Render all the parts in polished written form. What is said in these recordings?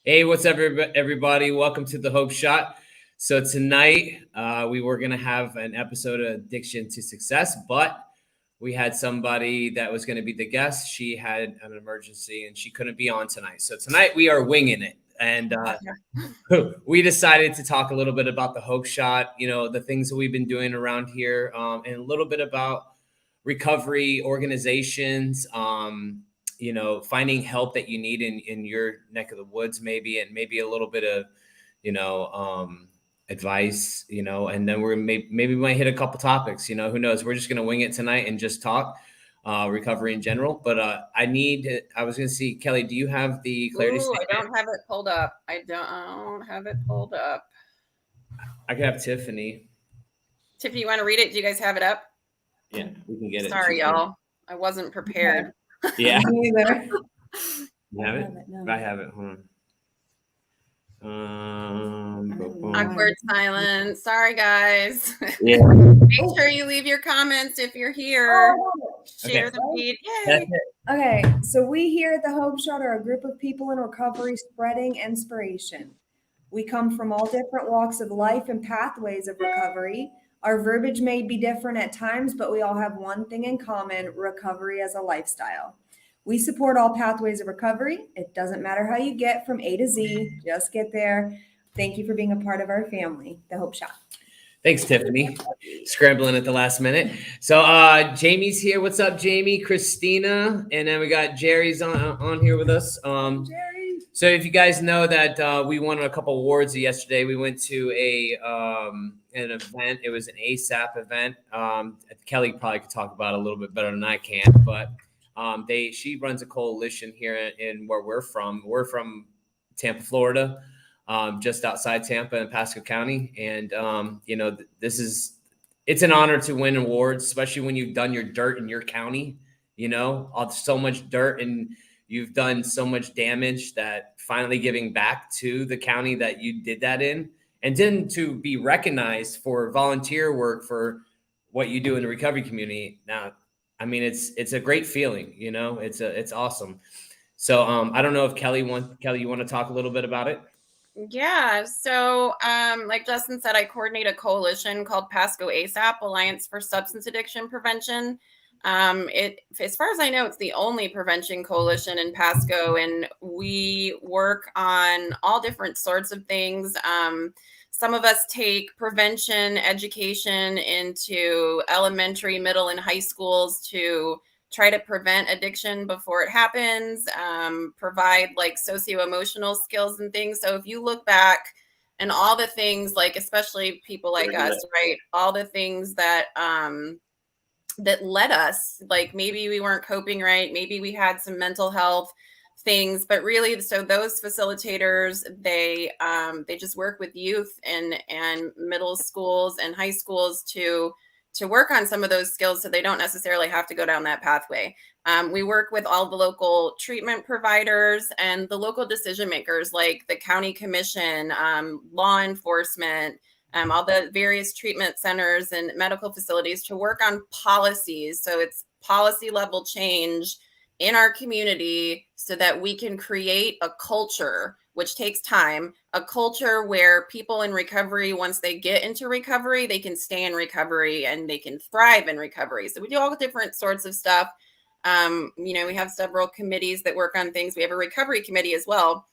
Hey, what's up, everybody? Welcome to the Hope Shot. So tonight, we were going to have an episode of Addiction to Success, but we had somebody that was going to be the guest. She had an emergency and she couldn't be on tonight. So tonight we are winging it. And we decided to talk a little bit about the Hope Shot, the things that we've been doing around here, and a little bit about recovery organizations, finding help that you need in your neck of the woods, maybe, and maybe a little bit of, advice, and then we're maybe we might hit a couple topics, who knows? We're just going to wing it tonight and just talk recovery in general. But I was going to see, Kelly, do you have the clarity statement? I don't have it pulled up. I can have Tiffany. Tiffany, you want to read it? Do you guys have it up? Yeah, we can get it. Sorry, y'all. I wasn't prepared. Yeah. Me either. You have it? No. I have it. Hold on. Awkward silence. Sorry, guys. Yeah. Make sure you leave your comments if you're here. Share the feed. Yay. Okay, so we here at the Hope Shot are a group of people in recovery spreading inspiration. We come from all different walks of life and pathways of recovery. Our verbiage may be different at times, but we all have one thing in common: recovery as a lifestyle. We support all pathways of recovery. It doesn't matter how you get from A to Z, just get there. Thank you for being a part of our family, the Hope Shot. Thanks, Tiffany. Scrambling at the last minute. So Jamie's here. What's up, Jamie? Christina, and then we got Jerry's on here with us. Jerry. So if you guys know that we won a couple awards yesterday, we went to an event. It was an ASAP event. Kelly probably could talk about it a little bit better than I can, but she runs a coalition here in where we're from. We're from Tampa, Florida. Just outside Tampa in Pasco County. And, it's an honor to win awards, especially when you've done your dirt in your county, so much dirt, and you've done so much damage that finally giving back to the county that you did that in, and then to be recognized for volunteer work for what you do in the recovery community. Now, I mean, it's a great feeling, it's awesome. So I don't know if Kelly, you want to talk a little bit about it? Yeah. So, like Justin said, I coordinate a coalition called Pasco ASAP, Alliance for Substance Addiction Prevention. As far as I know, it's the only prevention coalition in Pasco, and we work on all different sorts of things. Some of us take prevention education into elementary, middle, and high schools to try to prevent addiction before it happens, provide like socio-emotional skills and things. So if you look back and all the things, like especially people like us, right? All the things that that led us, like maybe we weren't coping right, maybe we had some mental health things, but really, so those facilitators, they just work with youth and middle schools and high schools to work on some of those skills so they don't necessarily have to go down that pathway. We work with all the local treatment providers and the local decision makers, like the county commission, law enforcement, all the various treatment centers and medical facilities to work on policies. So it's policy level change in our community so that we can create a culture, which takes time, a culture where people in recovery, once they get into recovery, they can stay in recovery and they can thrive in recovery. So we do all different sorts of stuff. We have several committees that work on things. We have a recovery committee as well.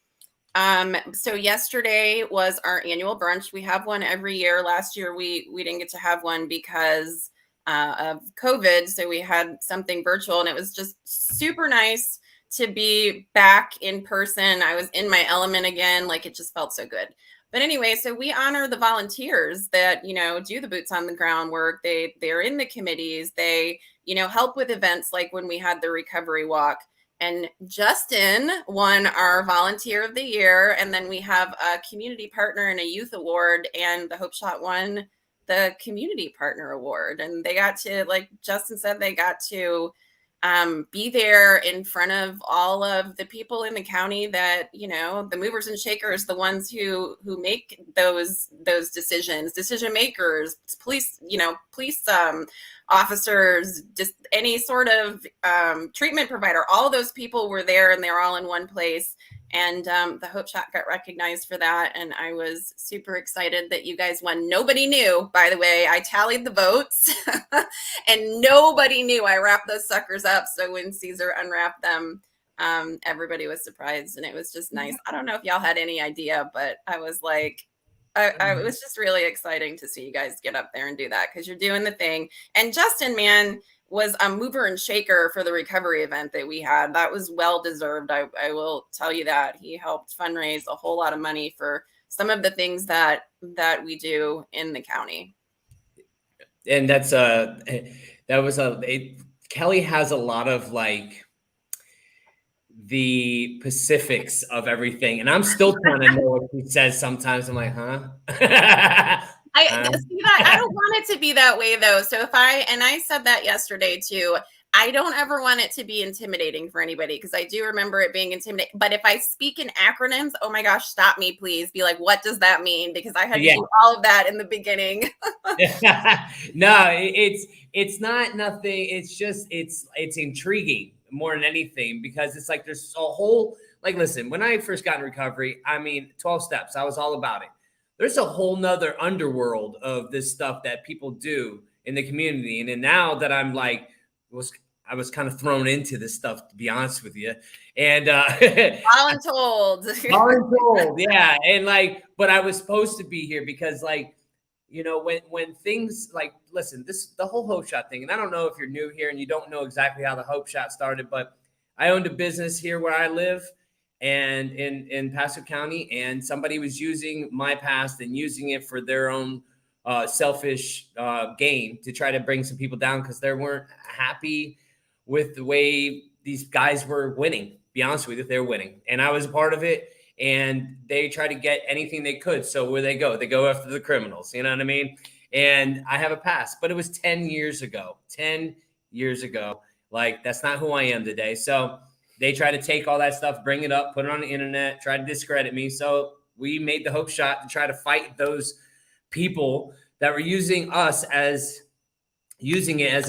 So yesterday was our annual brunch. We have one every year. Last year, we didn't get to have one because of COVID. So we had something virtual, and it was just super nice to be back in person. I was in my element again. Like, it just felt so good. But anyway, so we honor the volunteers that, do the boots on the ground work. They're in the committees. They, help with events like when we had the recovery walk. And Justin won our volunteer of the year. And then we have a community partner and a youth award, and the Hope Shot won the community partner award. And they got to, like Justin said, they got to be there in front of all of the people in the county that, the movers and shakers, the ones who make those decisions, decision makers, police officers, just any sort of treatment provider. All those people were there, and they're all in one place. And the Hope Shot got recognized for that. And I was super excited that you guys won. Nobody knew, by the way. I tallied the votes and nobody knew I wrapped those suckers up. So when Caesar unwrapped them, everybody was surprised, and it was just nice. I don't know if y'all had any idea, but I was like, it was just really exciting to see you guys get up there and do that, because you're doing the thing. And Justin, man, was a mover and shaker for the recovery event that we had. That was well deserved. I will tell you that. He helped fundraise a whole lot of money for some of the things that we do in the county. And Kelly has a lot of like the specifics of everything, and I'm still trying to know what he says sometimes. I'm like, huh? I see that. I don't want it to be that way though. So I said that yesterday too, I don't ever want it to be intimidating for anybody, because I do remember it being intimidating. But if I speak in acronyms, oh my gosh, stop me, please. Be like, what does that mean? Because I had to do all of that in the beginning. No, it's not nothing. It's just, it's intriguing more than anything, because it's like there's a whole, like, listen, when I first got in recovery, I mean, 12 steps, I was all about it. There's a whole nother underworld of this stuff that people do in the community. And then now that I'm like, I was kind of thrown into this stuff, to be honest with you. And voluntold. Voluntold, yeah. And like, but I was supposed to be here because, like, you know, when things like, listen, the whole Hope Shot thing, and I don't know if you're new here and you don't know exactly how the Hope Shot started, but I owned a business here where I live, and in Pasco County, and somebody was using my past and using it for their own selfish gain to try to bring some people down, because they weren't happy with the way these guys were winning. Be honest with you, they're winning, and I was a part of it. And they try to get anything they could. So where they go after the criminals. You know what I mean? And I have a past, but it was 10 years ago. 10 years ago. Like, that's not who I am today. So they try to take all that stuff, bring it up, put it on the internet, try to discredit me. So we made the Hope Shot to try to fight those people that were using it as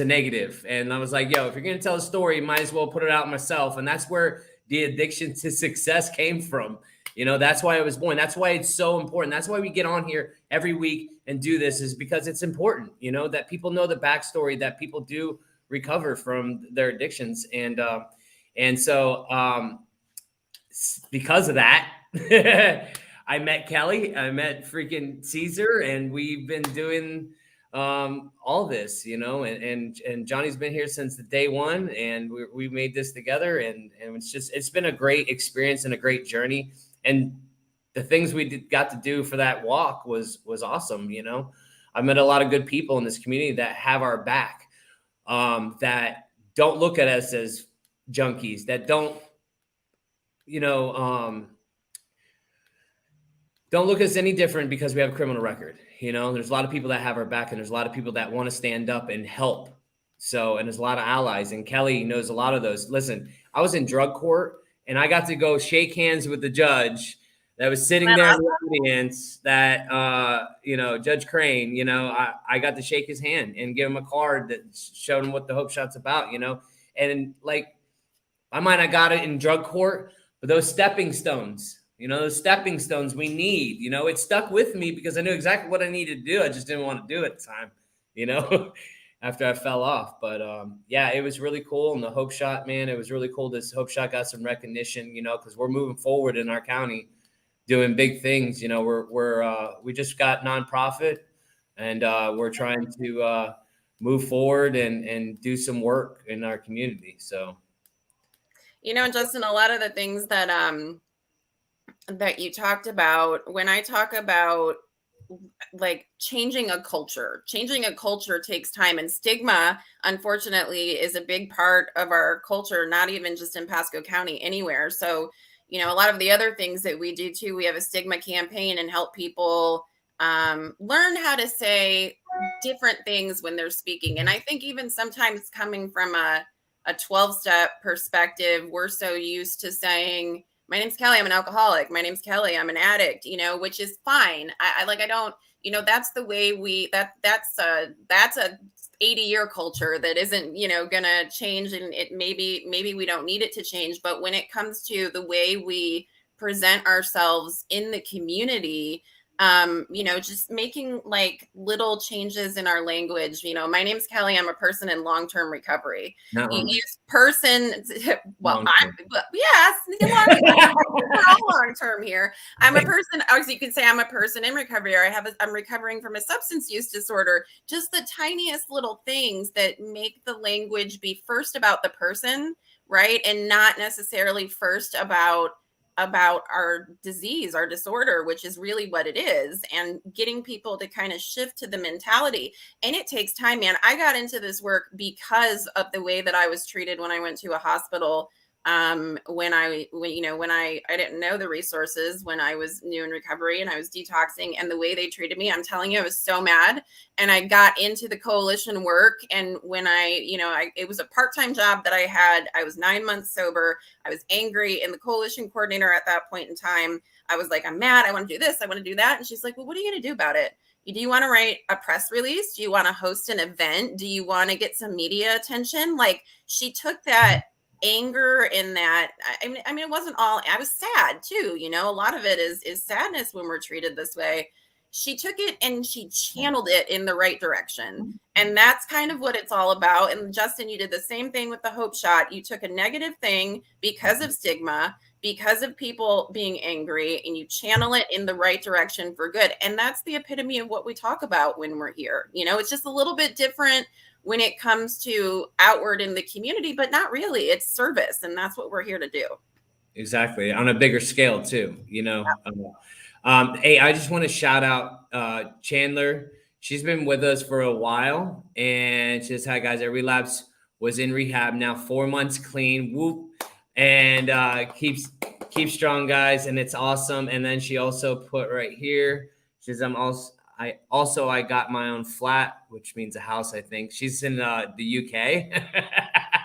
a negative. And I was like, yo, if you're going to tell a story, you might as well put it out myself. And that's where the addiction to success came from. You know, that's why I was born. That's why it's so important. That's why we get on here every week and do this, is because it's important, you know, that people know the backstory, that people do recover from their addictions. And so because of that, I met Kelly, I met freaking Caesar, and we've been doing all this, you know, and Johnny's been here since the day one, and we made this together, and it's been a great experience and a great journey. And the things we got to do for that walk was awesome. You know, I met a lot of good people in this community that have our back, that don't look at us as junkies, that don't look at us any different because we have a criminal record. You know, there's a lot of people that have our back, and there's a lot of people that want to stand up and help. So, and there's a lot of allies, and Kelly knows a lot of those. Listen, I was in drug court, and I got to go shake hands with the judge that was sitting there in the audience, that, Judge Crane, you know, I got to shake his hand and give him a card that showed him what the Hope Shot's about, you know. And like, I might have got it in drug court, but those stepping stones, you know, those stepping stones we need, you know, it stuck with me because I knew exactly what I needed to do. I just didn't want to do it at the time, you know, after I fell off. But yeah, it was really cool. And the Hope Shot, man, it was really cool. This Hope Shot got some recognition, you know, because we're moving forward in our county, doing big things. You know, we just got nonprofit, and we're trying to move forward and do some work in our community. So, you know, Justin, a lot of the things that that you talked about, when I talk about like changing a culture takes time, and stigma, unfortunately, is a big part of our culture, not even just in Pasco County, anywhere. So, you know, a lot of the other things that we do too, we have a stigma campaign and help people learn how to say different things when they're speaking. And I think even sometimes coming from a 12-step perspective, we're so used to saying, my name's Kelly, I'm an alcoholic. My name's Kelly, I'm an addict, you know, which is fine. I don't, you know, that's the way that's a 80-year culture that isn't, you know, gonna change. And it maybe we don't need it to change. But when it comes to the way we present ourselves in the community. Just making like little changes in our language. My name's Kelly. I'm a person in long-term recovery. You use person. Well, yes, we're all long-term here. I'm a person. As you can say, I'm a person in recovery, or I'm recovering from a substance use disorder. Just the tiniest little things that make the language be first about the person, right, and not necessarily first about our disease, our disorder, which is really what it is, and getting people to kind of shift to the mentality. And it takes time, man. I got into this work because of the way that I was treated when I went to a hospital. When I didn't know the resources, when I was new in recovery and I was detoxing, and the way they treated me, I'm telling you, I was so mad. And I got into the coalition work. And when it was a part-time job that I had. I was 9 months sober. I was angry. And the coalition coordinator at that point in time, I was like, I'm mad. I want to do this. I want to do that. And she's like, well, what are you going to do about it? Do you want to write a press release? Do you want to host an event? Do you want to get some media attention? Like, she took that anger in that. I mean, it wasn't all, I was sad too. A lot of it is sadness when we're treated this way. She took it and she channeled it in the right direction. And that's kind of what it's all about. And Justin, you did the same thing with the Hope Shot. You took a negative thing because of stigma, because of people being angry, and you channel it in the right direction for good. And that's the epitome of what we talk about when we're here. It's just a little bit different when it comes to outward in the community, but not really. It's service, and that's what we're here to do. Exactly, on a bigger scale too. Hey, I just want to shout out Chandler. She's been with us for a while, and she says, "Hi guys, I relapsed, was in rehab, now 4 months clean, whoop, and keep strong, guys, and it's awesome." And then she also put right here, she says, I got my own flat, which means a house, I think. She's in the UK.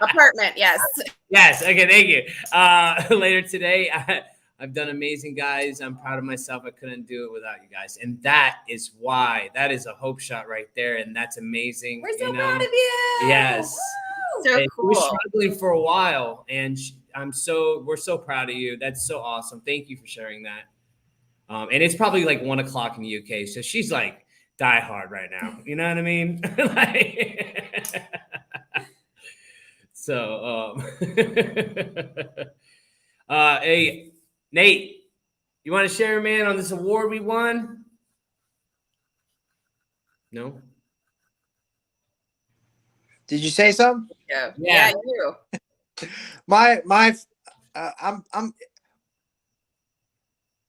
Apartment, yes. Yes. Okay, thank you. Later today, I've done amazing, guys. I'm proud of myself. I couldn't do it without you guys. And that is why. That is a hope shot right there. And that's amazing. We're so proud of you. Yes. So and cool. She was struggling for a while. And we're so proud of you. That's so awesome. Thank you for sharing that. And it's probably like 1 o'clock in the UK. So she's like die hard right now. You know what I mean? Hey, Nate, you want to share, man, on this award we won? No? Did you say something? Yeah, you. I'm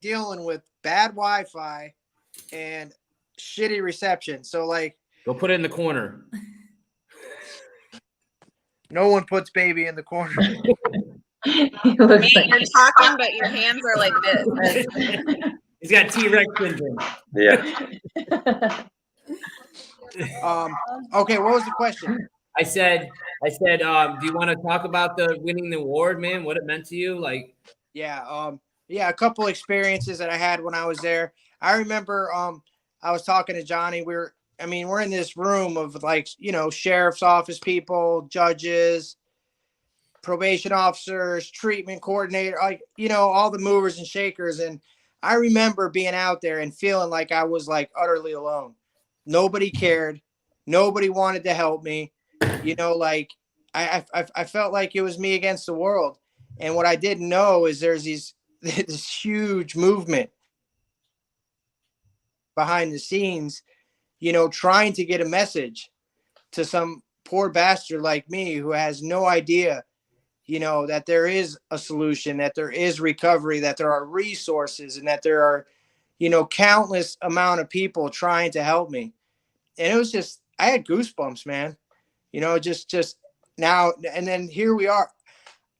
dealing with bad Wi-Fi and shitty reception. So like, go put it in the corner. No one puts baby in the corner. You're talking, but your hands are like this. He's got T-Rex syndrome. Yeah. Okay, what was the question? I said, do you want to talk about the winning the award, man? What it meant to you? Like, a couple experiences that I had when I was there. I remember I was talking to Johnny. We're in this room of like, sheriff's office people, judges, probation officers, treatment coordinator, like, all the movers and shakers. And I remember being out there and feeling like I was like utterly alone. Nobody cared. Nobody wanted to help me. Like I felt like it was me against the world. And what I didn't know is there's this huge movement behind the scenes, trying to get a message to some poor bastard like me who has no idea, that there is a solution, that there is recovery, that there are resources, and that there are, countless amount of people trying to help me. And it was just, I had goosebumps, man, just now. And then here we are.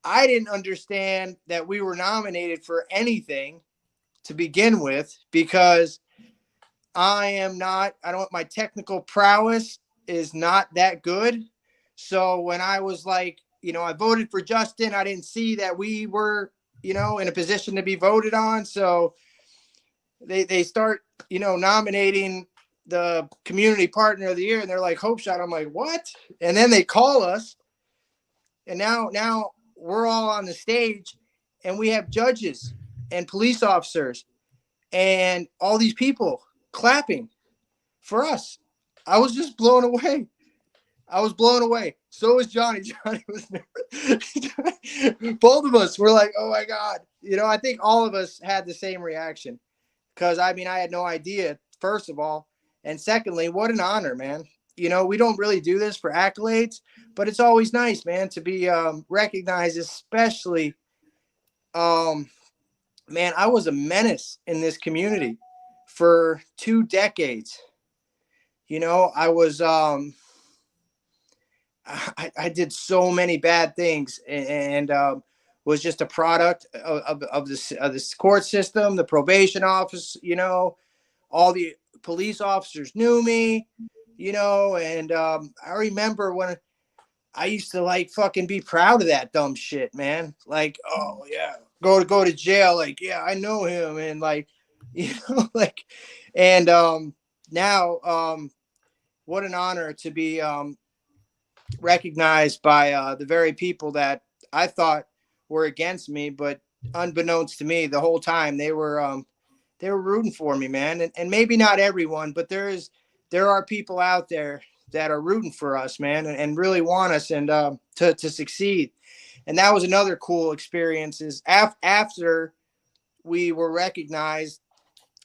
I didn't understand that we were nominated for anything to begin with, because my technical prowess is not that good. So when I was like, I voted for Justin, I didn't see that we were, in a position to be voted on. So they start, nominating the community partner of the year, and they're like, Hope Shot. I'm like, what? And then they call us, and now we're all on the stage, and we have judges, and police officers and all these people clapping for us. I was just blown away. I was blown away. So was Johnny. Johnny was never. Both of us were like, oh my God. You know, I think all of us had the same reaction because I mean, I had no idea, first of all. And secondly, what an honor, man. You know, we don't really do this for accolades, but it's always nice, man, to be recognized, especially, man, I was a menace in this community for 2 decades. You know, I was, I did so many bad things and was just a product of this court system, the probation office, you know, all the police officers knew me, you know, and I remember when I used to like fucking be proud of that dumb shit, man. Like, oh yeah, go to jail. Like, yeah, I know him. And like, you know, like, and now what an honor to be recognized by the very people that I thought were against me, but unbeknownst to me the whole time they were rooting for me, man. And maybe not everyone, but there are people out there that are rooting for us, man, and really want us and to succeed. And that was another cool experience is after we were recognized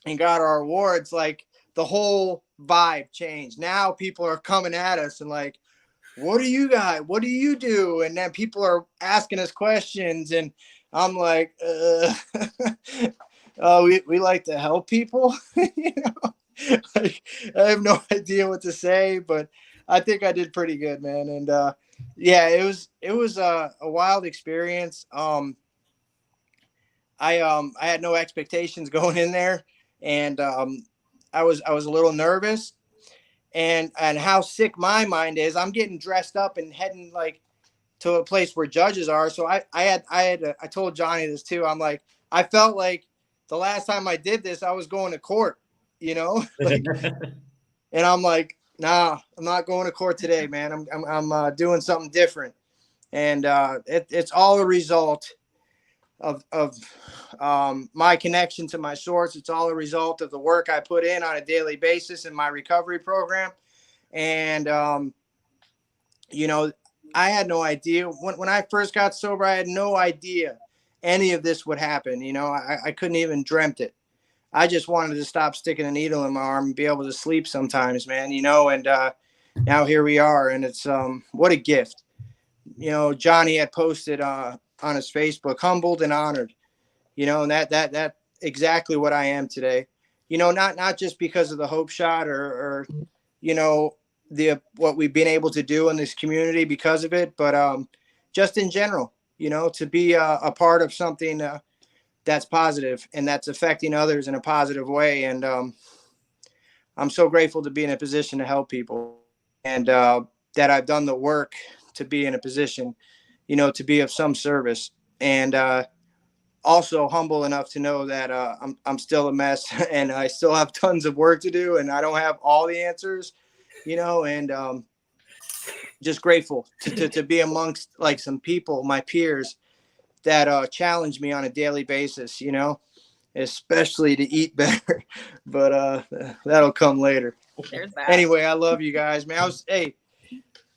and got our awards, like the whole vibe changed. Now people are coming at us and like, what do you got? What do you do? And then people are asking us questions and I'm like, we like to help people. You know? Like, I have no idea what to say, but I think I did pretty good, man. And yeah, it was a wild experience. I had no expectations going in there, and I was a little nervous. And how sick my mind is, I'm getting dressed up and heading like to a place where judges are. So I told Johnny this too. I'm like, I felt like the last time I did this, I was going to court, you know, like, and I'm like, nah, I'm not going to court today, man. I'm doing something different. And it's all a result of my connection to my source. It's all a result of the work I put in on a daily basis in my recovery program. And, you know, I had no idea when I first got sober, I had no idea any of this would happen. You know, I couldn't even dreamt it. I just wanted to stop sticking a needle in my arm and be able to sleep sometimes, man, you know, and now here we are. And it's what a gift. You know, Johnny had posted on his Facebook, humbled and honored, you know, and that exactly what I am today. You know, not just because of the Hope Shot or you know, what we've been able to do in this community because of it, but just in general, you know, to be a part of something that's positive and that's affecting others in a positive way. And I'm so grateful to be in a position to help people and that I've done the work to be in a position, you know, to be of some service, and also humble enough to know that I'm still a mess and I still have tons of work to do and I don't have all the answers, you know, and just grateful to be amongst like some people, my peers that challenge me on a daily basis, you know, especially to eat better, but that'll come later. There's that. Anyway, I love you guys, man. Hey,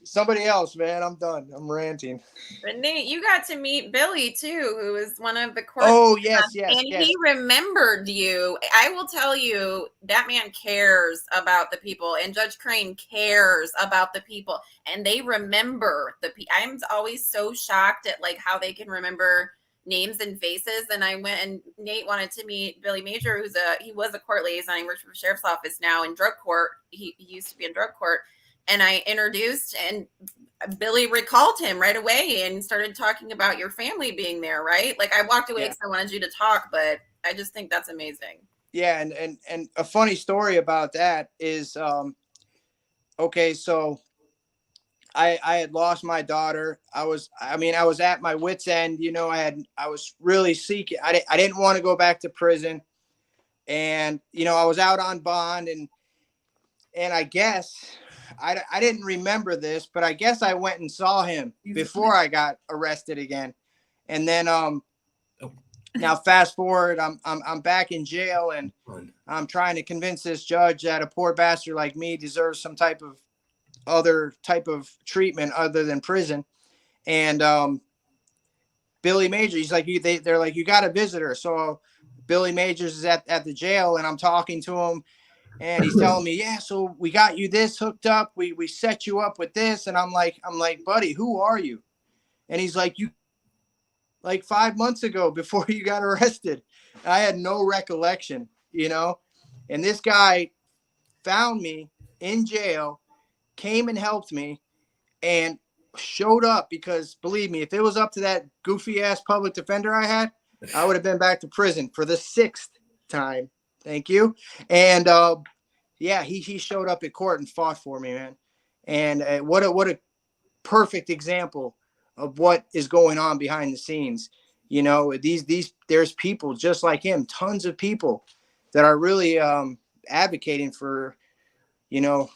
somebody else, man. I'm done. I'm ranting. But Nate, you got to meet Billy too, who was one of the court. Oh, yes. And he remembered you. I will tell you, that man cares about the people, and Judge Crane cares about the people, and they remember the people. I'm always so shocked at like how they can remember names and faces. And I went and Nate wanted to meet Billy Major, he was a court liaison. He works for the sheriff's office now in drug court. He used to be in drug court. And I introduced, and Billy recalled him right away and started talking about your family being there, right? Like I walked away because I wanted you to talk, but I just think that's amazing. Yeah, and a funny story about that is, okay, so I had lost my daughter. I was at my wit's end, you know. I was really seeking. I didn't want to go back to prison, and you know, I was out on bond, and I guess. I didn't remember this, but I guess I went and saw him before I got arrested again. And then Now, fast forward, I'm back in jail, and I'm trying to convince this judge that a poor bastard like me deserves some other type of treatment other than prison. And Billy Major, he's like, they're like, you got a visitor. So Billy Majors is at the jail, and I'm talking to him, and he's telling me, yeah, so we got you this hooked up. We set you up with this. And I'm like, buddy, who are you? And he's like, you, like 5 months ago before you got arrested. I had no recollection, and this guy found me in jail, came and helped me, and showed up because, believe me, if it was up to that goofy ass public defender I had, I would have been back to prison for the 6th time. Thank you. And yeah, he showed up at court and fought for me, man. And what a perfect example of what is going on behind the scenes. There's people just like him, tons of people that are really advocating for,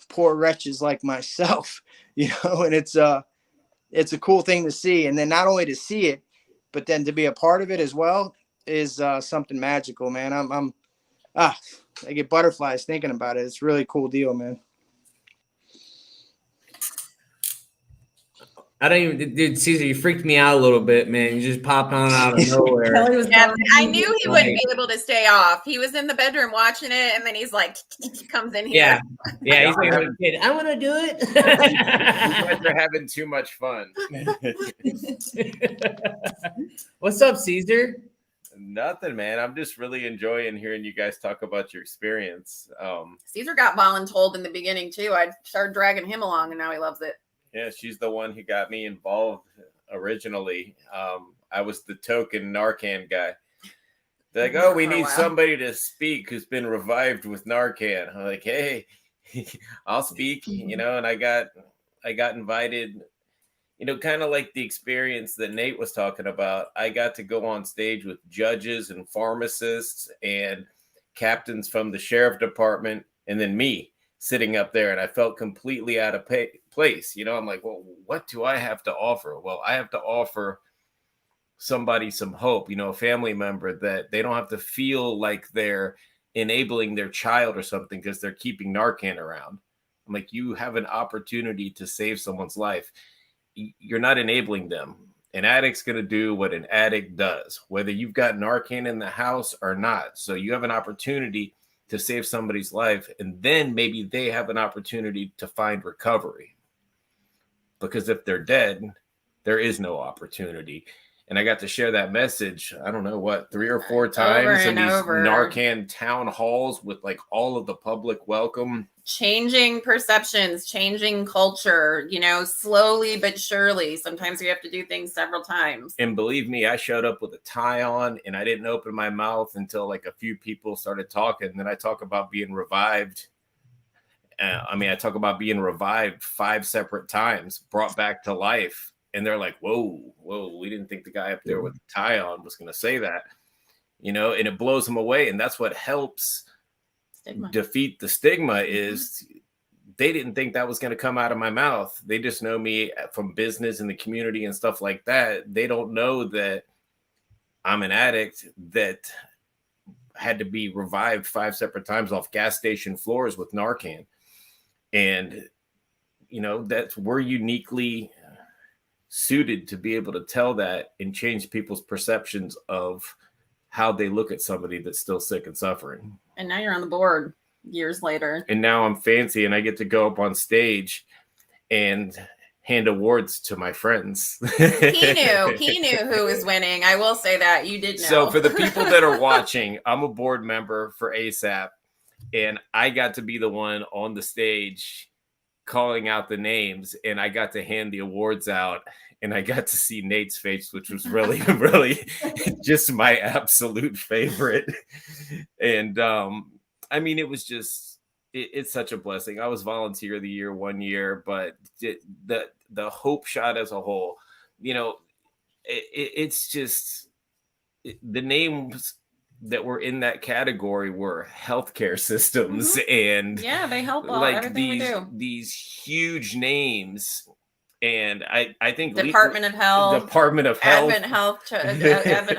poor wretches like myself, and it's a cool thing to see. And then not only to see it, but then to be a part of it as well is something magical, man. I get butterflies thinking about it. It's a really cool deal, man. I don't even, dude, Caesar, you freaked me out a little bit, man. You just popped on out of nowhere. Kelly was Yeah, going I knew he wouldn't be able to stay off. He was in the bedroom watching it, and then he's like, comes in here. Yeah, he's like a kid. I want to do it. You guys are having too much fun. What's up, Caesar? Nothing, man. I'm just really enjoying hearing you guys talk about your experience. Caesar got voluntold in the beginning too. I started dragging him along, and now he loves it. Yeah, she's the one who got me involved originally. I was the token Narcan guy. They're like, oh, we need somebody to speak who's been revived with Narcan. I'm like, hey, I'll speak, and I got invited, kind of like the experience that Nate was talking about. I got to go on stage with judges and pharmacists and captains from the sheriff department, and then me sitting up there, and I felt completely out of place. I'm like, well, what do I have to offer? Well, I have to offer somebody some hope, a family member, that they don't have to feel like they're enabling their child or something because they're keeping Narcan around. I'm like, you have an opportunity to save someone's life. You're not enabling them. An addict's going to do what an addict does, whether you've got Narcan in the house or not. So you have an opportunity to save somebody's life, and then maybe they have an opportunity to find recovery. Because if they're dead, there is no opportunity. And I got to share that message, I don't know what, 3 or 4 times in these Narcan town halls with like all of the public welcome. Changing perceptions, changing culture, slowly but surely. Sometimes you have to do things several times. And believe me, I showed up with a tie on, and I didn't open my mouth until like a few people started talking. And then I talk about being revived. I talk about being revived 5 separate times, brought back to life. And they're like, whoa, we didn't think the guy up there with the tie on was going to say that, and it blows them away. And that's what helps defeat the stigma is they didn't think that was going to come out of my mouth. They just know me from business and the community and stuff like that. They don't know that I'm an addict that had to be revived 5 separate times off gas station floors with Narcan. And, that's we're uniquely suited to be able to tell that and change people's perceptions of how they look at somebody that's still sick and suffering. And now you're on the board years later. And now I'm fancy, and I get to go up on stage and hand awards to my friends. He knew who was winning. I will say that you did know. So for the people that are watching, I'm a board member for ASAP, and I got to be the one on the stage calling out the names, and I got to hand the awards out, and I got to see Nate's face, which was really, really just my absolute favorite. And it was just, it's such a blessing. I was volunteer of the year 1 year, but the Hope Shot as a whole, it's just the names that were in that category were healthcare systems, and they help like everything we do. these huge names. And I think Department of Health, Department of Health, Advent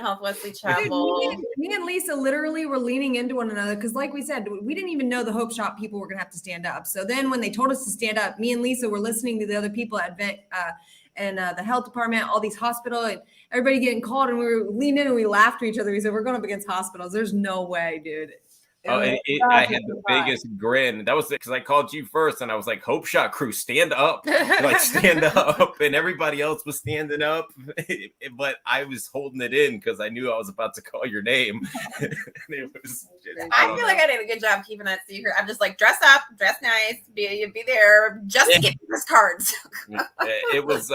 Health, Wesley Dude, Chapel. me and Lisa literally were leaning into one another because, like we said, we didn't even know the Hope Shop people were going to have to stand up. So then when they told us to stand up, me and Lisa were listening to the other people at the health department, all these hospital, and everybody getting called, and we were leaning in and we laughed to each other. We said, we're going up against hospitals. There's no way, dude. I had the biggest grin. That was because I called you first, and I was like, "Hope Shot crew, stand up!" Like stand up, and everybody else was standing up, but I was holding it in because I knew I was about to call your name. I feel like I did a good job keeping that secret. I'm just like, dress up, dress nice, be there, just to get those cards. It was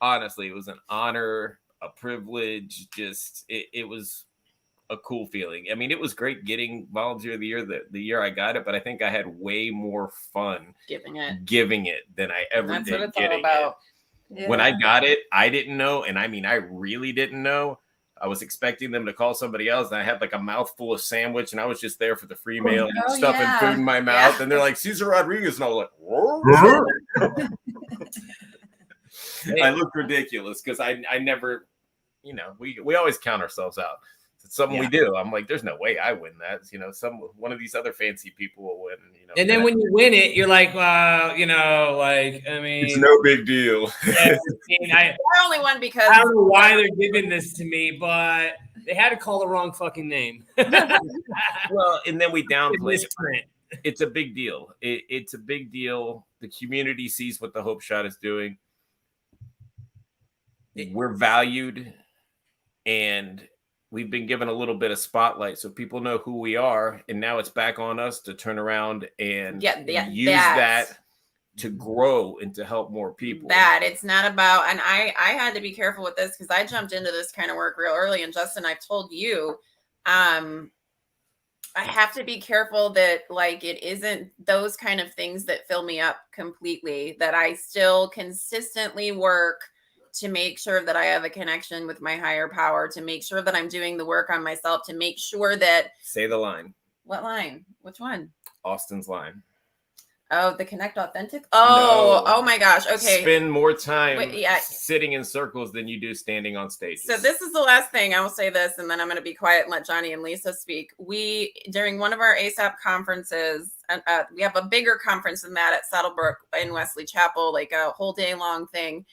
honestly, it was an honor, a privilege. Just it was a cool feeling. I mean, it was great getting Volunteer of the Year the year I got it, but I think I had way more fun giving it than I ever That's did what it's getting all about. it. Yeah. When I got it, I didn't know, and I mean, I really didn't know. I was expecting them to call somebody else, and I had like a mouthful of sandwich, and I was just there for the free meal and stuffing food in my mouth. And they're like, Cesar Rodriguez, and I was like, whoa. I looked ridiculous because I never, we always count ourselves out. It's something we do. I'm like, there's no way I win that. One of these other fancy people will win. And then when you win it, you're like, well, I mean, it's no big deal. Yeah, I only won because I don't know why they're giving this to me, but they had to call the wrong fucking name. Well, and then we downplayed it. It's a big deal. It's a big deal. The community sees what the Hope Shot is doing. We're valued, and we've been given a little bit of spotlight so people know who we are. And now it's back on us to turn around and use that to grow and to help more people. That it's not about, and I had to be careful with this because I jumped into this kind of work real early. And Justin, I've told you, I have to be careful that like it isn't those kind of things that fill me up completely, that I still consistently work to make sure that I have a connection with my higher power, to make sure that I'm doing the work on myself, to make sure that. Say the line. What line? Which one? Austin's line. Oh, the connect authentic. Oh, no. Oh my gosh. Okay. Spend more time sitting in circles than you do standing on stage. So this is the last thing I will say this, and then I'm going to be quiet and let Johnny and Lisa speak. We, during one of our ASAP conferences, we have a bigger conference than that at Saddlebrook in Wesley Chapel, like a whole day long thing.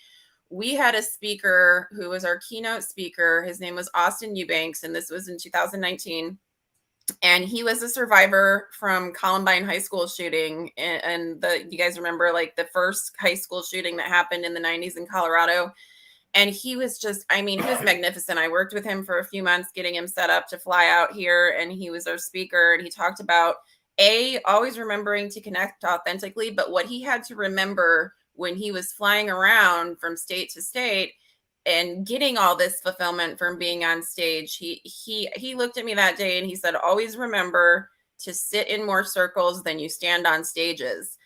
We had a speaker who was our keynote speaker. His name was Austin Eubanks, and this was in 2019. And he was a survivor from Columbine high school shooting. And you guys remember like the first high school shooting that happened in the 90s in Colorado. And he was just, I mean, he was magnificent. I worked with him for a few months, getting him set up to fly out here. And he was our speaker. And he talked about always remembering to connect authentically, but what he had to remember when he was flying around from state to state and getting all this fulfillment from being on stage, he looked at me that day and he said, always remember to sit in more circles than you stand on stages.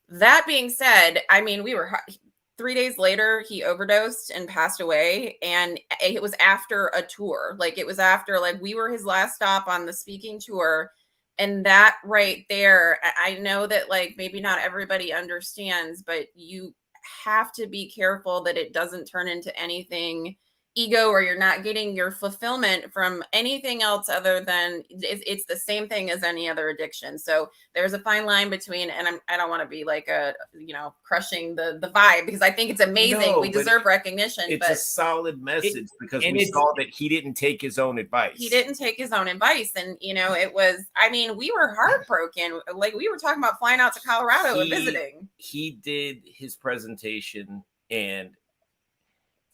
That being said, I mean, 3 days later, he overdosed and passed away. And it was after a tour. Like it was after, like we were his last stop on the speaking tour. And that right there, I know that like maybe not everybody understands, but you have to be careful that it doesn't turn into anything ego, or you're not getting your fulfillment from anything else other than it's the same thing as any other addiction. So there's a fine line between, and I don't want to be like crushing the vibe, because I think it's amazing. We deserve recognition. It's a solid message because we saw that he didn't take his own advice. He didn't take his own advice. And, it was, I mean, we were heartbroken. Like we were talking about flying out to Colorado and visiting. He did his presentation and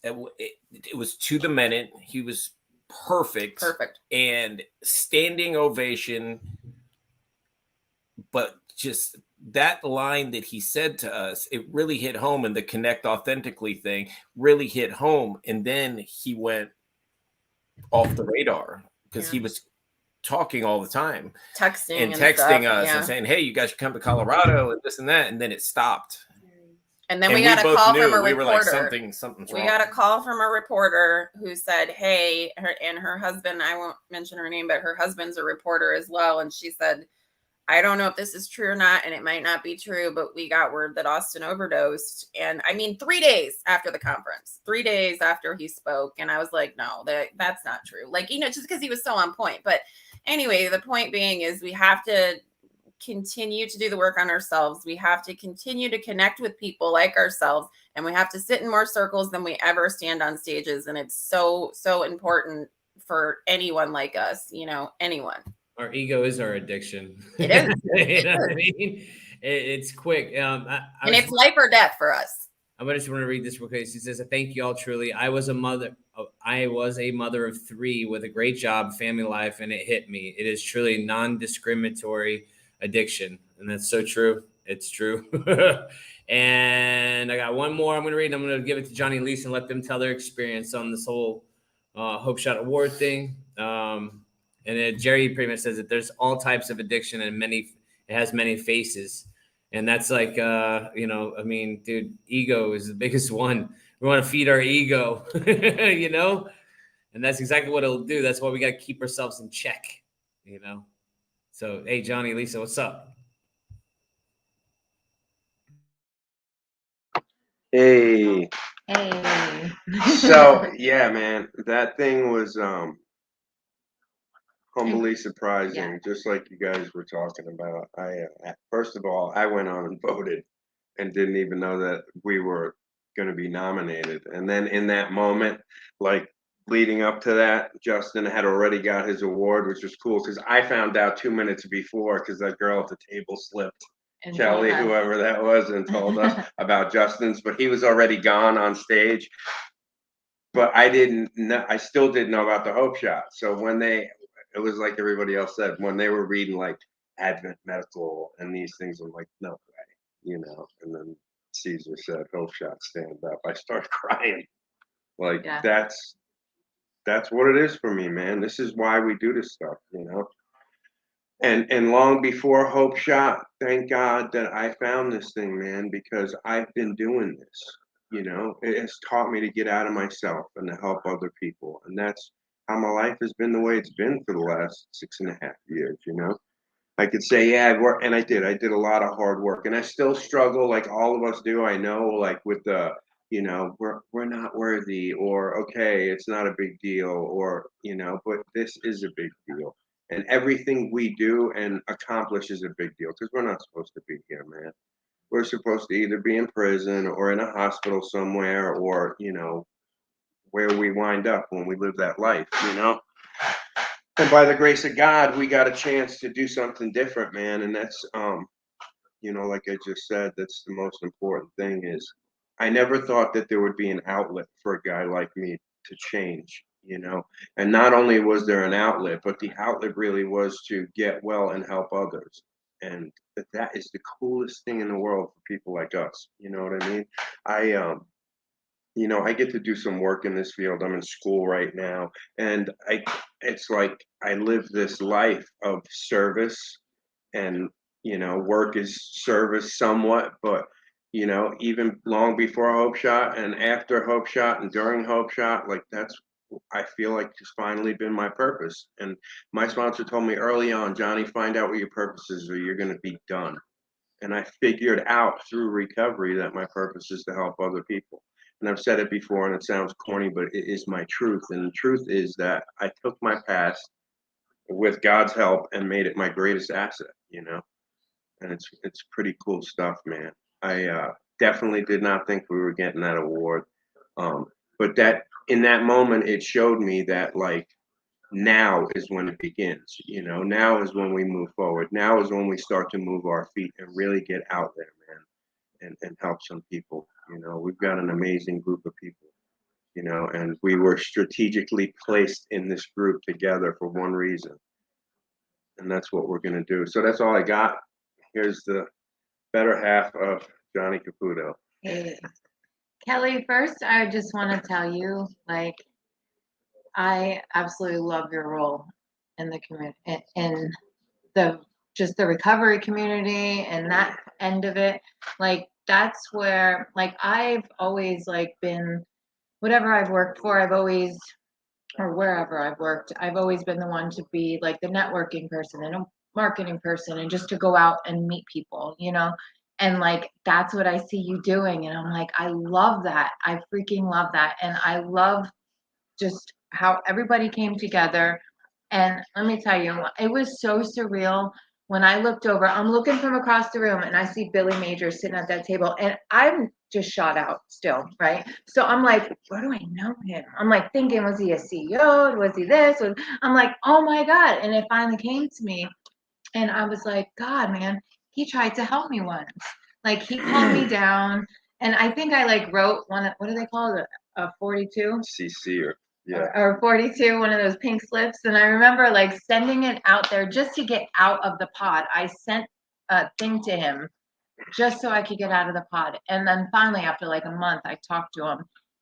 it was to the minute. He was perfect. And standing ovation. But just that line that he said to us, it really hit home. And the connect authentically thing really hit home. And then he went off the radar because he was talking all the time, texting us and saying, hey, you guys should come to Colorado and this and that. And then it stopped. And then we got a call from a reporter. We were like, something's wrong. We got a call from a reporter who said, hey, her husband, I won't mention her name, but her husband's a reporter as well. And she said, I don't know if this is true or not, and it might not be true, but we got word that Austin overdosed. And I mean, 3 days after the conference, 3 days after he spoke. And I was like, no, that's not true. Like, just because he was so on point. But anyway, the point being is we have to continue to do the work on ourselves. We have to continue to connect with people like ourselves, and we have to sit in more circles than we ever stand on stages. And it's so, so important for anyone like us, anyone. Our ego is our addiction. It is. You know what I mean? It's quick. And it's life or death for us. I just want to read this real quick. She says, "Thank you all truly. I was a mother of 3 with a great job, family life, and it hit me. It is truly non-discriminatory addiction." And that's so true. It's true. And I got one more I'm going to read. I'm going to give it to Johnny and Lisa and let them tell their experience on this whole Hope Shot Award thing. And then Jerry pretty much says that there's all types of addiction and it has many faces. And that's like, dude, ego is the biggest one. We want to feed our ego, and that's exactly what it'll do. That's why we got to keep ourselves in check, So, hey, Johnny, Lisa, what's up? Hey. So, yeah, man, that thing was humbly surprising, just like you guys were talking about. First of all, I went on and voted and didn't even know that we were going to be nominated. And then in that moment, like leading up to that, Justin had already got his award, which was cool because I found out 2 minutes before because that girl at the table slipped. And Kelly, whoever that was, and told us about Justin's, but he was already gone on stage. But I didn't know, I still didn't know about the Hope Shot. So when it was like everybody else said, when they were reading like Advent Medical and these things, I'm like, no way, and then Caesar said, Hope Shot, stand up. I started crying. Like, that's what it is for me, man. This is why we do this stuff, And long before Hope Shot, thank God that I found this thing, man, because I've been doing this. It has taught me to get out of myself and to help other people. And that's how my life has been the way it's been for the last 6.5 years, I could say, yeah, I've worked, and I did a lot of hard work, and I still struggle like all of us do. I know, like with the, we're not worthy, or okay, it's not a big deal, or, but this is a big deal. And everything we do and accomplish is a big deal because we're not supposed to be here, man. We're supposed to either be in prison or in a hospital somewhere, or, where we wind up when we live that life, And by the grace of God, we got a chance to do something different, man. And that's, like I just said, that's the most important thing is I never thought that there would be an outlet for a guy like me to change, And not only was there an outlet, but the outlet really was to get well and help others. And that is the coolest thing in the world for people like us. You know what I mean? I get to do some work in this field. I'm in school right now, and it's like I live this life of service, and work is service somewhat, but even long before Hope Shot and after Hope Shot and during Hope Shot, like that's I feel like it's finally been my purpose. And my sponsor told me early on, Johnny, find out what your purpose is, or you're going to be done. And I figured out through recovery that my purpose is to help other people. And I've said it before, and it sounds corny, but it is my truth. And the truth is that I took my past with God's help and made it my greatest asset, And it's pretty cool stuff, man. I definitely did not think we were getting that award. But that in that moment, it showed me that like now is when it begins. Now is when we move forward. Now is when we start to move our feet and really get out there, man, and help some people. We've got an amazing group of people, and we were strategically placed in this group together for one reason. And that's what we're going to do. So that's all I got. Here's the better half of Johnny Caputo. Hey, Kelly, first, I just want to tell you, like, I absolutely love your role in the community, in the recovery community and that end of it. Like, that's where, like, I've always like been, whatever I've worked for, or wherever I've worked, I've always been the one to be like the networking person. And marketing person and just to go out and meet people, you know? And like, that's what I see you doing. And I'm like, I love that. I freaking love that. And I love just how everybody came together. And let me tell you, it was so surreal when I looked over. I'm looking from across the room and I see Billy Major sitting at that table, and I'm just shot out still, right? So I'm like, where do I know him? I'm like thinking, was he a CEO? Was he this? I'm like, oh my God. And it finally came to me, and I was like, God, man, he tried to help me once. Like, he calmed me down, and I think I like wrote one. What do they call it? A 42? CC or yeah. Or 42, one of those pink slips. And I remember like sending it out there just to get out of the pod. I sent a thing to him just so I could get out of the pod. And then finally, after like a month, I talked to him.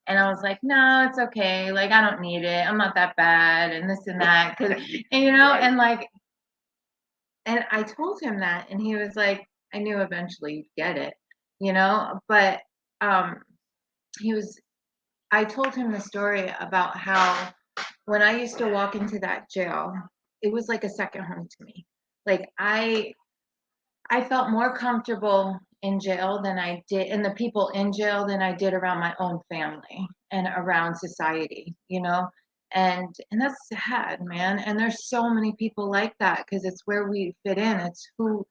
And I was like, no, it's okay. Like, I don't need it. I'm not that bad, and this and that. And, you know, Right. and like, and I told him that, and he was like, I knew eventually you'd get it, you know? But he was, I told him the story about how when I used to walk into that jail, it was like a second home to me. Like, I felt more comfortable in jail than I did, and the people in jail, than I did around my own family and around society, you know? And that's sad, man. And there's so many people like that, because it's where we fit in. It's who,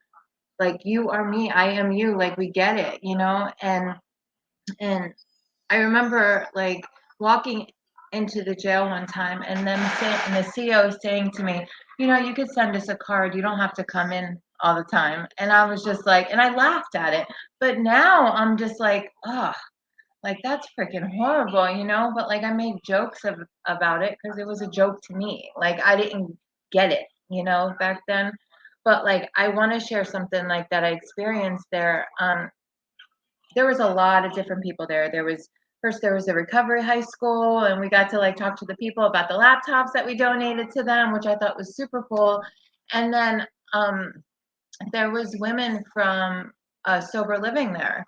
like, you are me, I am you, like, we get it, you know? And I remember like walking into the jail one time, and then and the CO saying to me, you know, you could send us a card. You don't have to come in all the time. And I was just like, and I laughed at it. But now I'm just like, oh, like, that's freaking horrible, you know? But like, I made jokes about it because it was a joke to me. Like, I didn't get it, you know, back then. But like, I want to share something like that I experienced there. There was a lot of different people there. There was a recovery high school, and we got to like talk to the people about the laptops that we donated to them, which I thought was super cool. And then there was women from sober living there,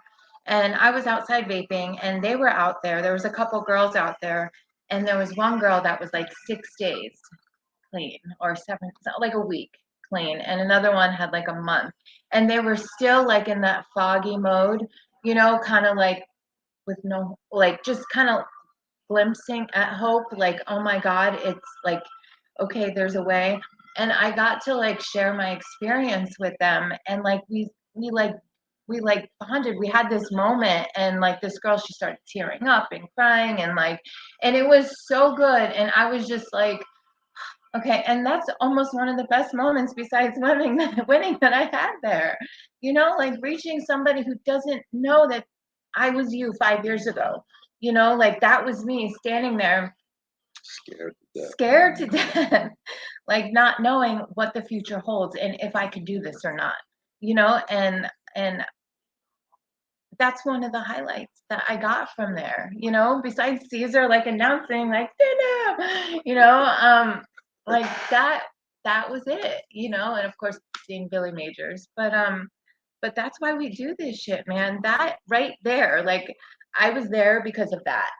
and I was outside vaping, and they were out there. There was a couple girls out there, and there was one girl that was like 6 days clean, or 7, like a week clean, and another one had like a month, and they were still like in that foggy mode, you know, kind of like with no, like, just kind of glimpsing at hope, like, oh my God, it's like, okay, there's a way. And I got to like share my experience with them, and like we like bonded. We had this moment, and like this girl, she started tearing up and crying, and like, and it was so good. And I was just like, okay, and that's almost one of the best moments besides winning that I had there. You know, like reaching somebody who doesn't know that I was you 5 years ago. You know, like that was me standing there scared to death, like not knowing what the future holds and if I could do this or not. You know, and that's one of the highlights that I got from there, you know, besides Caesar like announcing like, you know, like that was it, you know. And of course seeing Billy Majors, but that's why we do this shit, man. That right there, like, I was there because of that,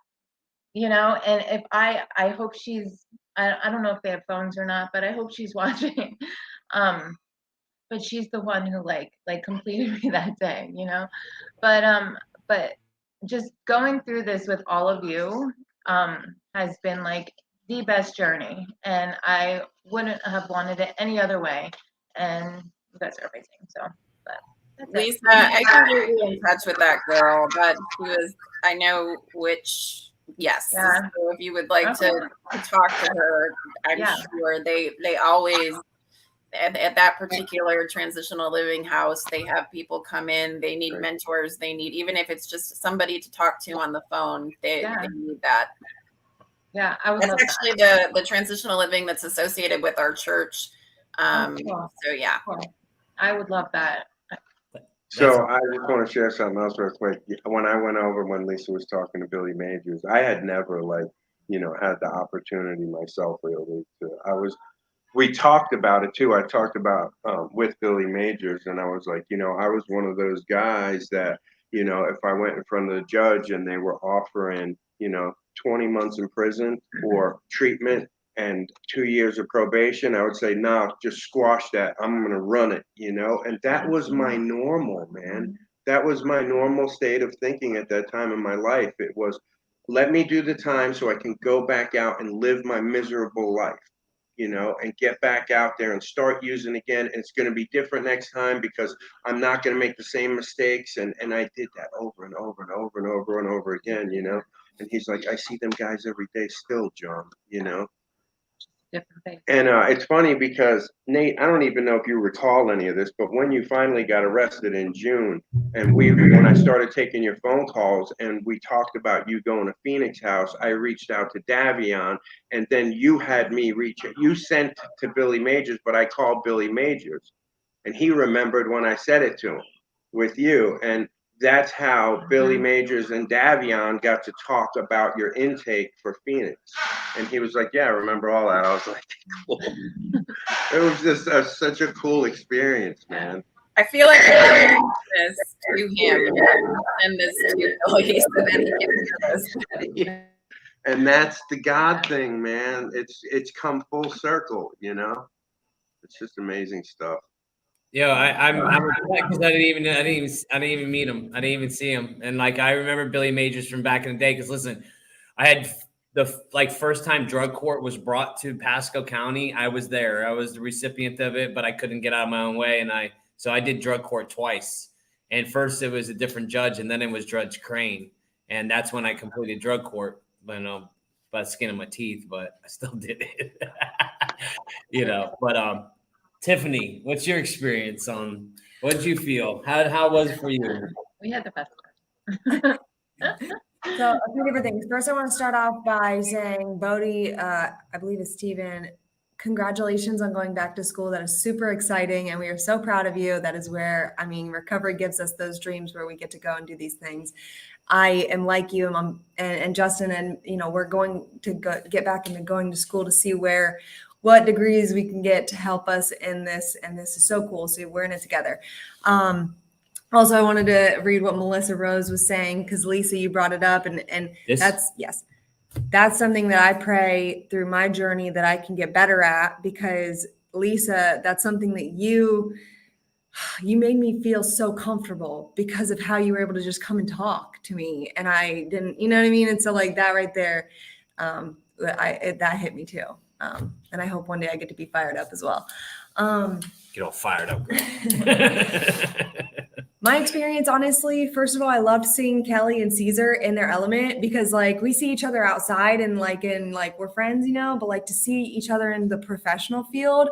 you know. And if I hope she's, I don't know if they have phones or not, but I hope she's watching. But she's the one who like completed me that day, you know. But just going through this with all of you has been like the best journey, and I wouldn't have wanted it any other way. And you guys are amazing. So, but that's Lisa, it. I can get you in touch with that girl, but she was, I know which, yes. Yeah. So if you would like Okay. to talk to her, I'm sure they always, at that particular transitional living house, they have people come in, they need mentors, they need, even if it's just somebody to talk to on the phone, they need that. Yeah, I would that's love actually that. the transitional living that's associated with our church. Cool. So yeah. Cool. I would love that. So I just want to share something else real quick. When I went over, when Lisa was talking to Billy Majors, I had never had the opportunity myself really we talked about it too. I talked about with Billy Majors, and I was like, I was one of those guys that, if I went in front of the judge and they were offering, 20 months in prison or treatment and 2 years of probation, I would say, no, just squash that. I'm going to run it, and that was my normal, man. That was my normal state of thinking at that time in my life. It was, let me do the time so I can go back out and live my miserable life, and get back out there and start using again. And it's going to be different next time because I'm not going to make the same mistakes. And I did that over and over and over and over and over again, And he's like, I see them guys every day still, John, Different thing. And it's funny because, Nate, I don't even know if you recall any of this, but when you finally got arrested in June, and when I started taking your phone calls and we talked about you going to Phoenix House, I reached out to Davion, and then you had me you sent to Billy Majors, but I called Billy Majors, and he remembered when I said it to him with you. And that's how Billy Majors and Davion got to talk about your intake for Phoenix. And he was like, yeah, I remember all that. I was like, cool. It was just such a cool experience, man. I feel like I send this to him and this to Billy, so then he can hear this. And that's the God thing, man. It's come full circle, It's just amazing stuff. Yo, I'm because I didn't even meet him. I didn't even see him. And like I remember Billy Majors from back in the day. Because listen, I had the first time drug court was brought to Pasco County. I was there. I was the recipient of it, but I couldn't get out of my own way. And so I did drug court twice. And first it was a different judge, and then it was Judge Crane. And that's when I completed drug court, by the skin of my teeth, but I still did it. But Tiffany, what's your experience on what did you feel? How was it for you? We had the best part. So a few different things. First, I want to start off by saying, Bodie, I believe it's Steven, congratulations on going back to school. That is super exciting, and we are so proud of you. That is where, recovery gives us those dreams where we get to go and do these things. I am like you, and Justin, and we're going to get back into going to school to see what degrees we can get to help us in this. And this is so cool. So we're in it together. Also, I wanted to read what Melissa Rose was saying, because Lisa, you brought it up, and that's something that I pray through my journey that I can get better at, because Lisa, that's something that you made me feel so comfortable because of how you were able to just come and talk to me. And I didn't, you know what I mean? And so like that right there, that hit me too. And I hope one day I get to be fired up as well. Get all fired up, girl. My experience, honestly, first of all, I loved seeing Kelly and Caesar in their element, because like we see each other outside and we're friends, but like to see each other in the professional field,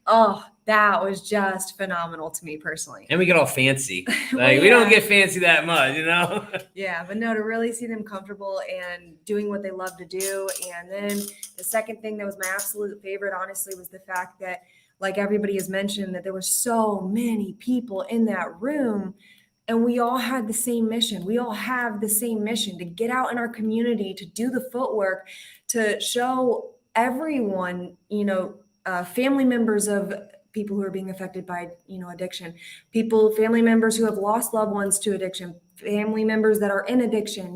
oh, that was just phenomenal to me personally. And we get all fancy. We don't get fancy that much, Yeah, but no, to really see them comfortable and doing what they love to do. And then the second thing that was my absolute favorite, honestly, was the fact that, like everybody has mentioned, that there were so many people in that room, and we all had the same mission. We all have the same mission to get out in our community, to do the footwork, to show everyone, family members of people who are being affected by, addiction, family members who have lost loved ones to addiction, family members that are in addiction,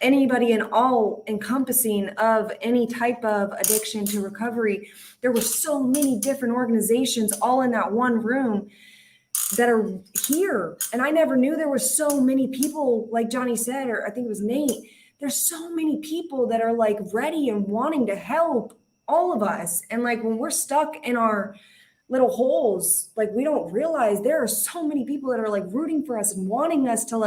anybody and all encompassing of any type of addiction to recovery. There were so many different organizations all in that one room that are here. And I never knew there were so many people, like Johnny said, or I think it was Nate. There's so many people that are like ready and wanting to help all of us. And like when we're stuck in our little holes, like we don't realize there are so many people that are like rooting for us and wanting us to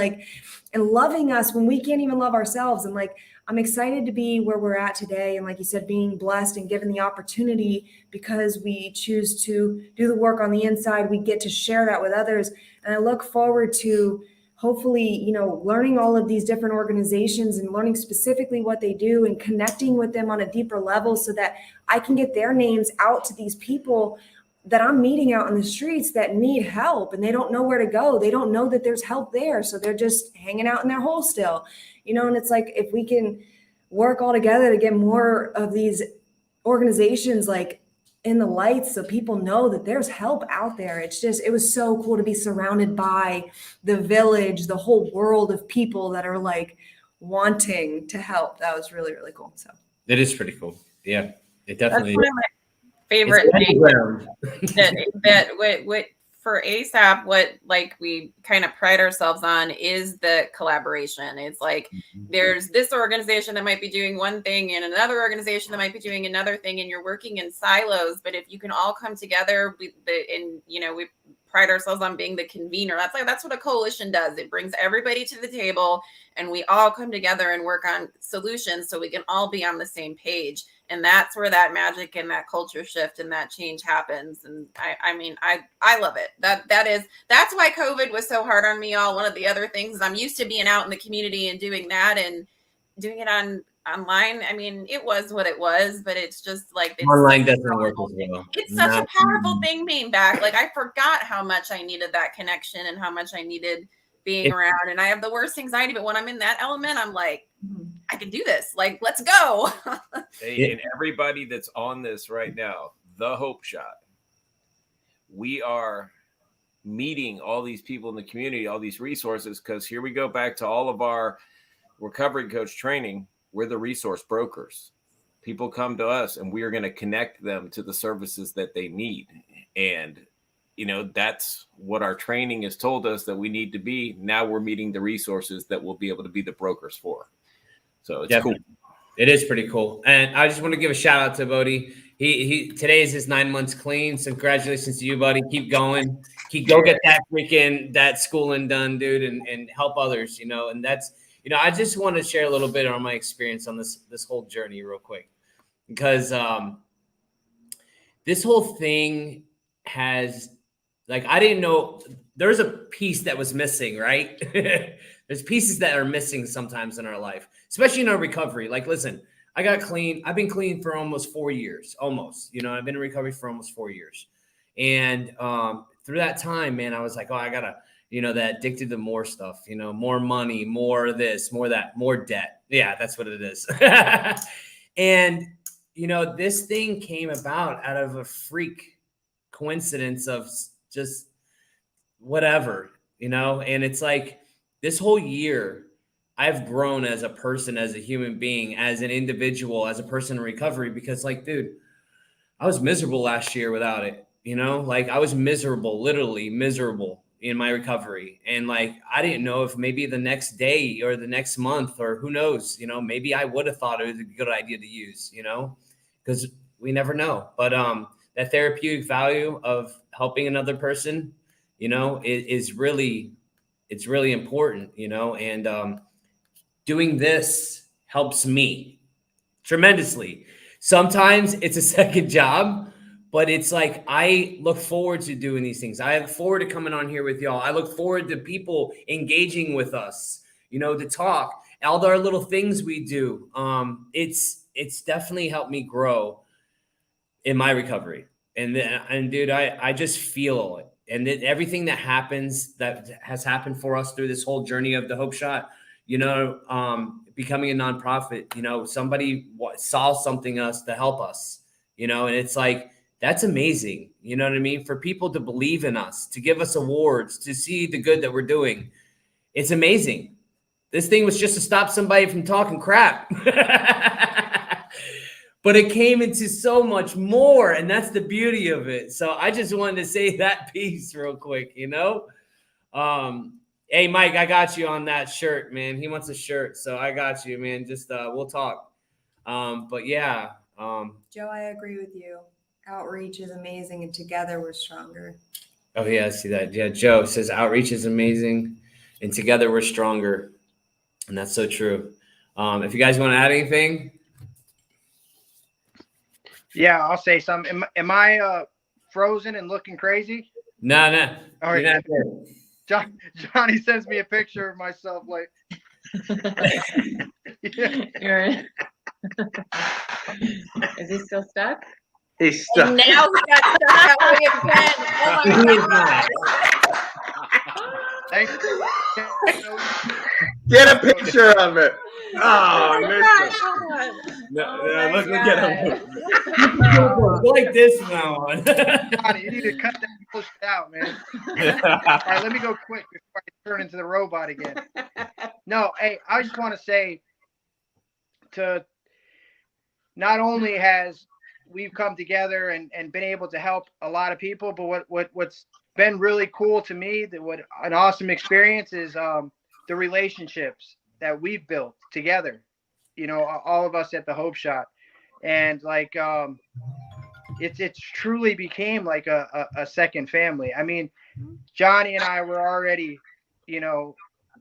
and loving us when we can't even love ourselves. And like, I'm excited to be where we're at today. And like you said, being blessed and given the opportunity, because we choose to do the work on the inside, we get to share that with others. And I look forward to hopefully, learning all of these different organizations and learning specifically what they do and connecting with them on a deeper level, so that I can get their names out to these people that I'm meeting out on the streets that need help, and they don't know where to go. They don't know that there's help there. So they're just hanging out in their hole still, and it's like, if we can work all together to get more of these organizations like in the lights, so people know that there's help out there. It was so cool to be surrounded by the village, the whole world of people that are like wanting to help. That was really, really cool. So it is pretty cool. Yeah. It That's definitely one of my favorite it's things ground. that what for ASAP, what like we kind of pride ourselves on is the collaboration. It's like there's this organization that might be doing one thing and another organization that might be doing another thing, and you're working in silos. But if you can all come together, we pride ourselves on being the convener. That's what a coalition does. It brings everybody to the table, and we all come together and work on solutions so we can all be on the same page. And that's where that magic and that culture shift and that change happens. And I love it. That's why COVID was so hard on me. All one of the other things is I'm used to being out in the community and doing that, and doing it online. I mean, it was what it was, but it's just like Online doesn't work as well. It's such a powerful thing being back. Like I forgot how much I needed that connection and how much I needed being around. And I have the worst anxiety, but when I'm in that element, I'm like, I can do this. Like, let's go. Hey, and everybody that's on this right now, the Hope Shot, we are meeting all these people in the community, all these resources, because here we go back to all of our recovery coach training. We're the resource brokers. People come to us and we are going to connect them to the services that they need. And, that's what our training has told us that we need to be. Now we're meeting the resources that we'll be able to be the brokers for. So it's cool. It is pretty cool. And I just want to give a shout out to Bodie. He today is his 9 months clean. So congratulations to you, buddy. Keep going. Go get that schooling done, dude, and help others, and that's, I just want to share a little bit on my experience on this whole journey real quick, because this whole thing has, like, I didn't know there's a piece that was missing, right? There's pieces that are missing sometimes in our life, especially in our recovery. Like, listen, I got clean. I've been clean for almost 4 years, almost, I've been in recovery for almost 4 years. And through that time, man, I was like, oh, I gotta, that addicted to more stuff, more money, more this, more that, more debt. Yeah, that's what it is. And, this thing came about out of a freak coincidence of just whatever, and it's like this whole year I've grown as a person, as a human being, as an individual, as a person in recovery, because like, dude, I was miserable last year without it, like I was miserable, literally miserable in my recovery. And like, I didn't know if maybe the next day or the next month or who knows, maybe I would have thought it was a good idea to use, because we never know. But that therapeutic value of helping another person, is really, it's really important, and doing this helps me tremendously. Sometimes it's a second job, but it's like, I look forward to doing these things. I look forward to coming on here with y'all. I look forward to people engaging with us, to talk, all our little things we do. It's definitely helped me grow in my recovery. And dude, I just feel it. And then everything that happens, that has happened for us through this whole journey of the Hope Shot, becoming a nonprofit, somebody saw something else to help us, and it's like, that's amazing. You know what I mean? For people to believe in us, to give us awards, to see the good that we're doing. It's amazing. This thing was just to stop somebody from talking crap. But it came into so much more, and that's the beauty of it. So I just wanted to say that piece real quick, Hey, Mike, I got you on that shirt, man. He wants a shirt, so I got you, man. Just we'll talk. But yeah. Joe, I agree with you. Outreach is amazing, and together we're stronger. Oh yeah, I see that. Yeah, Joe says outreach is amazing, and together we're stronger, and that's so true. If you guys want to add anything. Yeah, I'll say something. Am I frozen and looking crazy? No. All right. Johnny sends me a picture of myself like. Yeah. Is he still stuck? He's stuck. And now he got stuck that way again. Oh my God. Thanks. Get a picture of it. Oh, I missed it. Look at him. Go like this from now on. Johnny, you need to cut that push out, man. All right, let me go quick before I turn into the robot again. No, hey, I just want to say, to not only has we've come together and been able to help a lot of people. But what's been really cool to me, what an awesome experience is the relationships that we've built together. You know, all of us at the Hope Shot, and like it's truly became like a second family. I mean, Johnny and I were already, you know,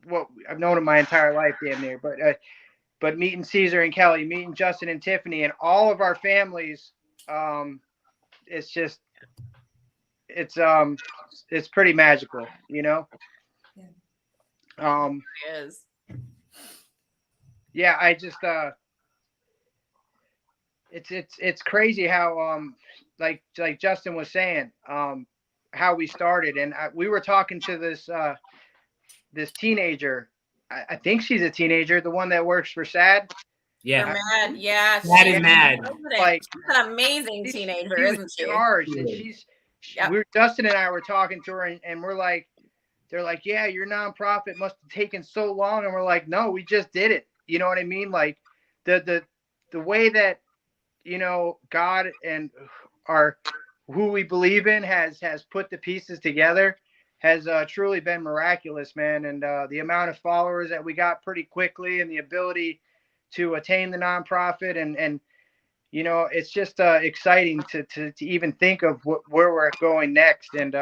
what I've known him my entire life, damn near. But meeting Caesar and Kelly, meeting Justin and Tiffany, and all of our families, it's just it's pretty magical, you know. It is. Yeah, I just it's crazy how like Justin was saying how we started, and we were talking to this teenager. I think she's a teenager, the one that works for SAD. Yeah. For Mad, yeah. Mad and Mad. Like, she's an amazing teenager, isn't she? Charged, and Dustin and I were talking to her, and we're like, they're like, yeah, your nonprofit must have taken so long, and we're like, no, we just did it. You know what I mean? Like the way that, you know, God and who we believe in has put the pieces together has truly been miraculous, man. And the amount of followers that we got pretty quickly, and the ability to attain the nonprofit, and you know, it's just exciting to even think of where we're going next. And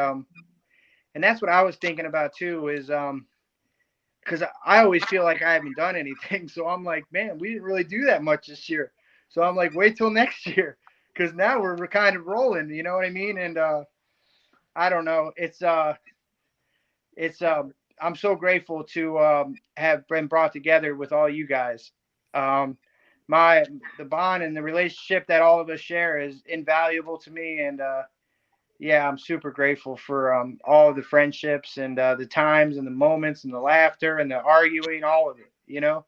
that's what I was thinking about too, is because I always feel like I haven't done anything. So I'm like, man, we didn't really do that much this year. So I'm like, wait till next year, because now we're kind of rolling, you know what I mean? And I don't know. It's I'm so grateful to have been brought together with all you guys. The bond and the relationship that all of us share is invaluable to me. And yeah, I'm super grateful for all of the friendships and the times and the moments and the laughter and the arguing, all of it. You know,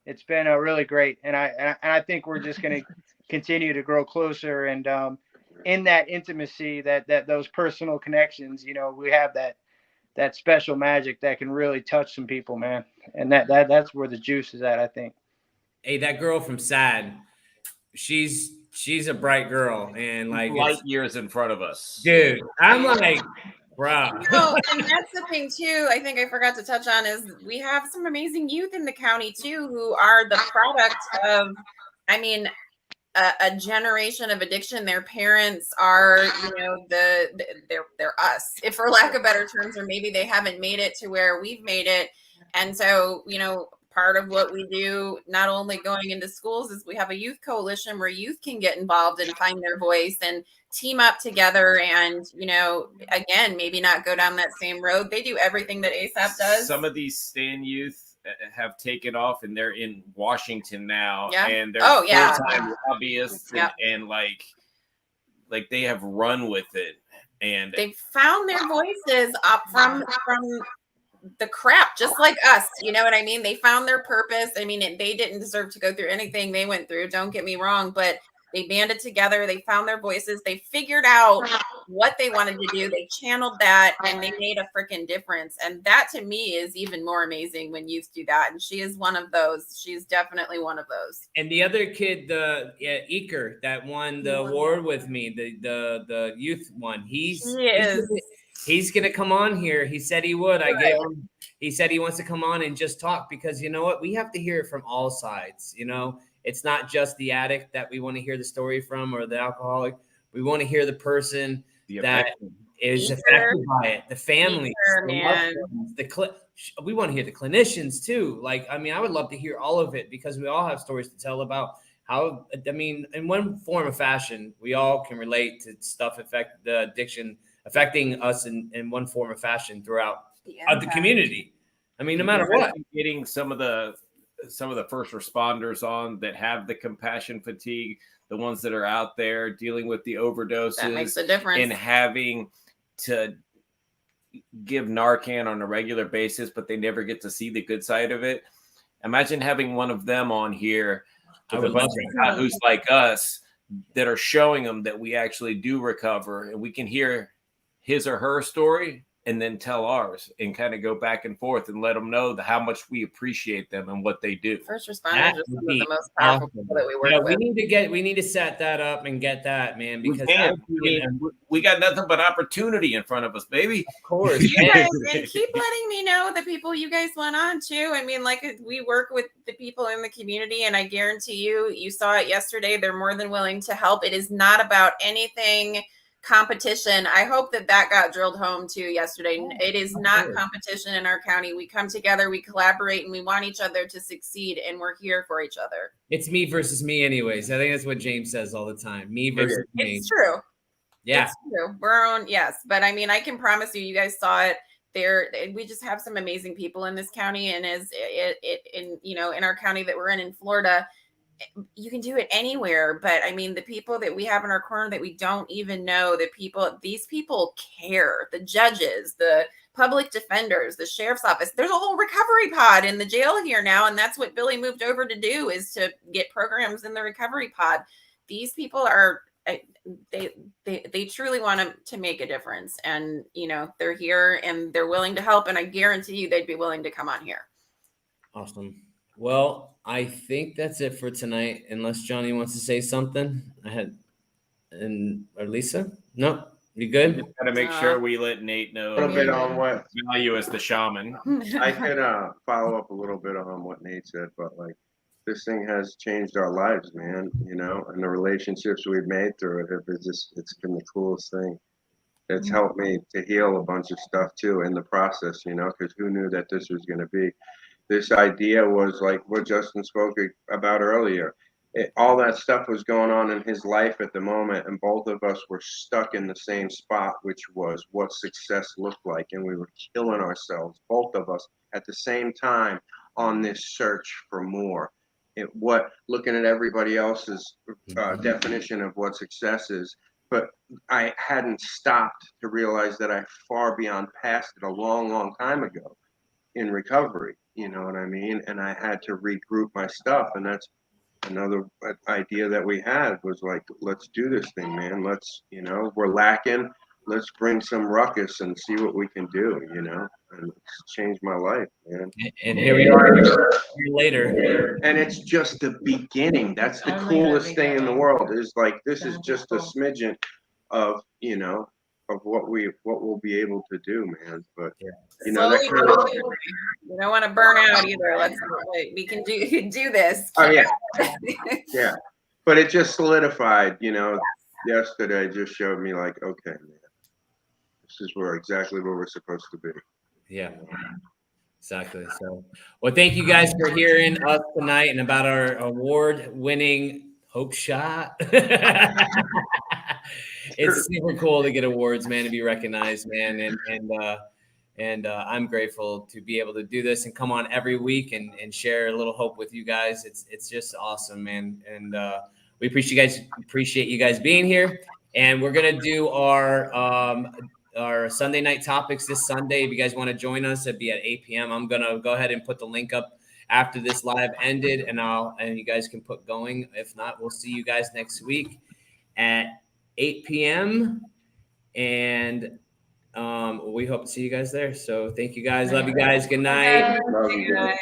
it's been really great. And I think we're just going to continue to grow closer, and in that intimacy, that those personal connections, you know, we have that special magic that can really touch some people, man. And that's where the juice is at, I think. Hey, that girl from SAD, she's a bright girl, and like light years in front of us, dude. I'm like, bro. And that's the thing too. I think I forgot to touch on is we have some amazing youth in the county too, who are the product of, I mean, a generation of addiction. Their parents are, you know, they're us, if for lack of better terms, or maybe they haven't made it to where we've made it. And so, you know, part of what we do, not only going into schools, is we have a youth coalition where youth can get involved and find their voice and team up together. And, you know, again, maybe not go down that same road. They do everything that ASAP does. Some of these STAN youth have taken off, and they're in Washington now, and they're full-time lobbyists, and like they have run with it, and they found their voices up from the crap, just like us. You know what I mean? They found their purpose. I mean, they didn't deserve to go through anything they went through, don't get me wrong, but they banded together, they found their voices, they figured out what they wanted to do, they channeled that, and they made a freaking difference. And that to me is even more amazing when youth do that. And she is one of those. She's definitely one of those. And the other kid, Eker, that won the award with me, the youth one, he's gonna come on here. He said he would. He said he wants to come on and just talk, because you know what? We have to hear it from all sides, you know. It's not just the addict that we want to hear the story from, or the alcoholic. We want to hear the person that is affected by it, the family, we want to hear the clinicians too. Like, I mean, I would love to hear all of it, because we all have stories to tell about how, I mean, in one form or fashion, we all can relate to stuff the addiction affecting us in one form or fashion throughout the community. I mean, no matter what. Getting some of the first responders on that have the compassion fatigue, the ones that are out there dealing with the overdoses, that makes a difference, and having to give Narcan on a regular basis, but they never get to see the good side of it. Imagine having one of them on here with a bunch of who's like us, that are showing them that we actually do recover, and we can hear his or her story and then tell ours and kind of go back and forth and let them know how much we appreciate them and what they do. First responders are some of the most powerful people that we work with. We need to set that up and get that, man, because we got nothing but opportunity in front of us, baby. Of course. You guys, and keep letting me know the people you guys went on too. I mean, like, we work with the people in the community, and I guarantee you saw it yesterday. They're more than willing to help. It is not about anything competition. I hope that got drilled home too yesterday. It is not competition in our county. We come together, we collaborate, and we want each other to succeed, and we're here for each other. It's me versus me anyways. I think that's what James says all the time. Me versus me. It's true. Yeah. It's true. We're our own, yes. But I mean, I can promise you guys saw it there. We just have some amazing people in this county, and in our county that we're in Florida, you can do it anywhere. But I mean, the people that we have in our corner that we don't even know, these people care. The judges, the public defenders, the sheriff's office. There's a whole recovery pod in the jail here now. And that's what Billy moved over to do, is to get programs in the recovery pod. These people are, they truly want to make a difference. And, they're here and they're willing to help. And I guarantee you they'd be willing to come on here. Awesome. Well, I think that's it for tonight, unless Johnny wants to say something. Or Lisa? No, you good? Got to make sure we let Nate know A little bit on what value as the shaman. I could follow up a little bit on what Nate said, but like, this thing has changed our lives, man. And the relationships we've made through it, it's been the coolest thing. It's helped me to heal a bunch of stuff too in the process, because who knew that this was going to be. This idea was like what Justin spoke about earlier. All that stuff was going on in his life at the moment, and both of us were stuck in the same spot, which was what success looked like. And we were killing ourselves, both of us, at the same time on this search for more. Looking at everybody else's definition of what success is, but I hadn't stopped to realize that I far beyond passed it a long, long time ago in recovery. You know what I mean? And I had to regroup my stuff. And that's another idea that we had, was like, let's do this thing, man. Let's, we're lacking. Let's bring some ruckus and see what we can do, and it's changed my life, man. And here we are later. And it's just the beginning. That's the coolest thing in the world, is like, this is just a smidgen of, of what we'll be able to do, man. But you don't want to burn out either. We can do this. Oh yeah. Yeah. But it just solidified, yesterday just showed me like, okay, man, this is exactly where we're supposed to be. Yeah. Exactly. So, well, thank you guys for hearing us tonight and about our award-winning Hope Shot. It's super cool to get awards, man, to be recognized, man, and I'm grateful to be able to do this and come on every week and share a little hope with you guys. It's just awesome, man, and we appreciate you guys being here. And we're gonna do our Sunday night topics this Sunday. If you guys want to join us, it'd be at 8 p.m. I'm gonna go ahead and put the link up after this live ended, and you guys can put going. If not, we'll see you guys next week at 8 p.m. And we hope to see you guys there. So thank you guys. Love you guys. Good night. Love you guys.